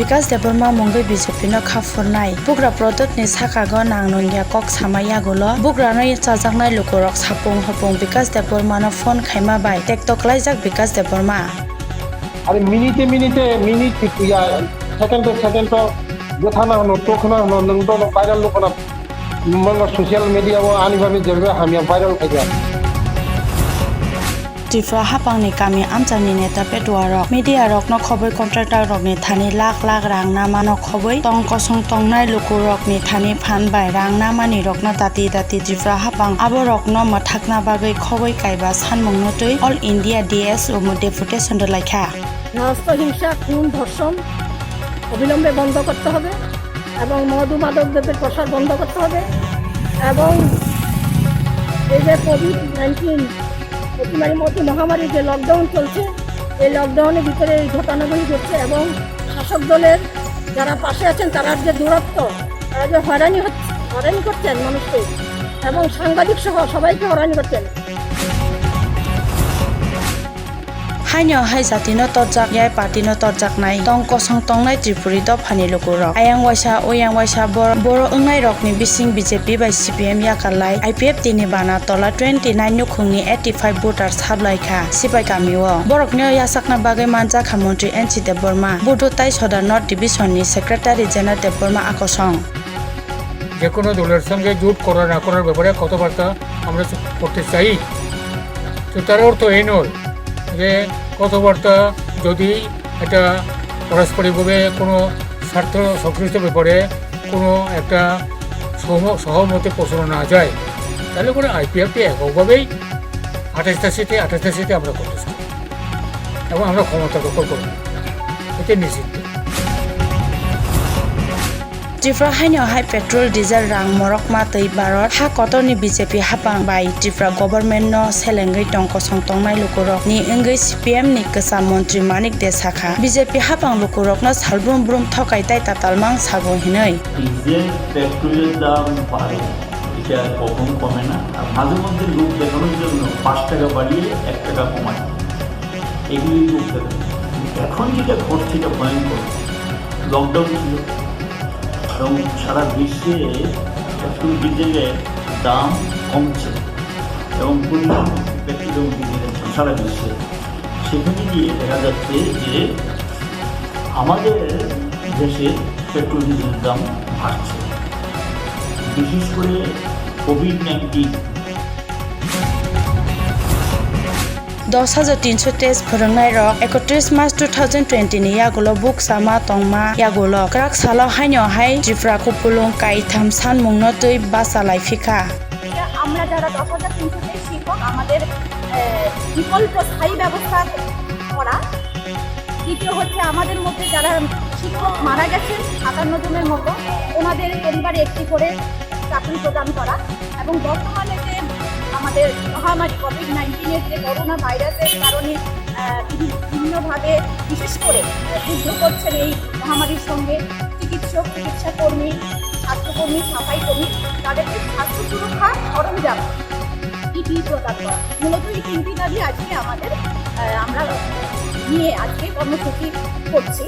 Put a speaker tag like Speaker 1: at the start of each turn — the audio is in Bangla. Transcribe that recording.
Speaker 1: বিকাশ দেববর্মা মঙ্গৈ BJP no khafurnai bugra product ni sakago nangnongya kok samayagulo bugra no chajaknai lukurok sapung hopung Bikash Debbarma no phone khaima bai tiktok laijak Bikash Debbarma
Speaker 2: আরে মিনিট ইয়া সেকেন্ড গথানা হনো তখনা হনো নংটো ভাইরাল লোকনা মঙ্গ সোশ্যাল মিডিয়া ও আনিভাবে জেবে হামিয়া ভাইরাল খাইয়া
Speaker 1: ত্রিপুরা হাপাংনি কামি আমচানি নেতা পেটুয়ারok media rok no khoboi contractor rok ni thani lakh rang nama no khoboi tong kosong tongnai lukurok ni thani phan bai rang namani rok no tati Tripura hapang abo rok no mathakna bagoi khoboi kaiba sanmung no tui all India DSO mo deputation লাইখা
Speaker 3: রাষ্ট্র হিংসা খুন ধর্ষণ অবিলম্বে বন্ধ করতে হবে এবং মদ মাদক দ্রব্যের প্রসার বন্ধ করতে হবে এবং এই যে কোভিড-19 অতিমারীর মতো মহামারীর যে লকডাউন চলছে এই লকডাউনের ভিতরে এই ঘটনাগুলি ঘটছে এবং শাসক দলের যারা পাশে আছেন তারা যে দূরত্ব তারা যে হয়রানি করছেন মানুষকে এবং সাংবাদিক সহ সবাইকে হয়রানি করছেন
Speaker 1: haino hai jati no torjak yai party no torjak nai tong kosong tongnai Tripuri do phani lukurok ayang waisa boro ongnai rok ni bising BJP bai CPM yakalai IPF tini bana tola 29 nukhungni 85 voters sablai kha sipai kamio borok ne yasakna bagai manja khamantri NC Deborma Budutai Soda North Division ni Secretary General Deborma akosong
Speaker 4: যে কোনো দলের সঙ্গে জোট করা না করার ব্যাপারে কথাবার্তা আমরা করতে চাই তো তার অর্থ এই নয় যে কথাবার্তা যদি এটা পারস্পরিকভাবে কোনো স্বার্থ সংশ্লিষ্ট ব্যাপারে কোনো একটা সহমতে পৌঁছানো না যায় তাহলে করে আইপিএফটি এককভাবেই 28টা সিটে আমরা করতে চাই এবং আমরা ক্ষমতা দখল করব এতে নিশ্চিত
Speaker 1: Tripura haino hai petrol diesel rang morok ma tei barot ha kotorni BJP hapang bai Tripura government no selengai tongko song tongnai lukurok ni engai CPM ni kasa mantri Manik Desakha BJP hapang lukurok no salbrum brum thokai tai tatalmang sago hinai
Speaker 5: diesel পেট্রোলের দাম বাড়ে এটা কখন কমে না আর মাঝে মধ্যে লোক দেখানোর জন্য 5 টাকা বাড়িয়ে 1 টাকা কমায় এগুলি লোক দেখানো এখন যেটা ঘটছে এটা ভয়ঙ্কর লকডাউন ছিল এবং সারা বিশ্বে পেট্রোল ডিজেলের দাম কমছে এবং পেট্রোল এবং ডিজেলের সারা বিশ্বে সেখানে গিয়ে দেখা যাচ্ছে যে আমাদের দেশে পেট্রোল ডিজেলের দাম বাড়ছে বিশেষ করে COVID-19
Speaker 1: 10,300 test phurungnai rok 31 March 2020 ni yagulo buk sama tongma yagulo krak salo haino hai Tripura kupulung kai tham san mungno tui basa laifika
Speaker 3: আমরা যারা 10,300 শিক্ষক আমাদের বিকল্প স্থায়ী ব্যবস্থা করা দ্বিতীয় হচ্ছে আমাদের মধ্যে যারা শিক্ষক মারা গেছেন 57 জনের মতো ওনাদের পরিবারে একটি করে চাকরি প্রদান করা এবং বর্তমানে যে আমাদের মহামারী কোভিড-19 যে করোনা ভাইরাসের কারণে বিভিন্নভাবে বিশেষ করে যুদ্ধ করছেন এই মহামারীর সঙ্গে চিকিৎসাকর্মী স্বাস্থ্যকর্মী সাফাই কর্মী তাদেরকে স্বাস্থ্য সুরক্ষা সরঞ্জাম PPE প্রদান করা মূলত এই তিনটি দাবি আজকে আমরা নিয়ে আজকে কর্মসূচি করছি।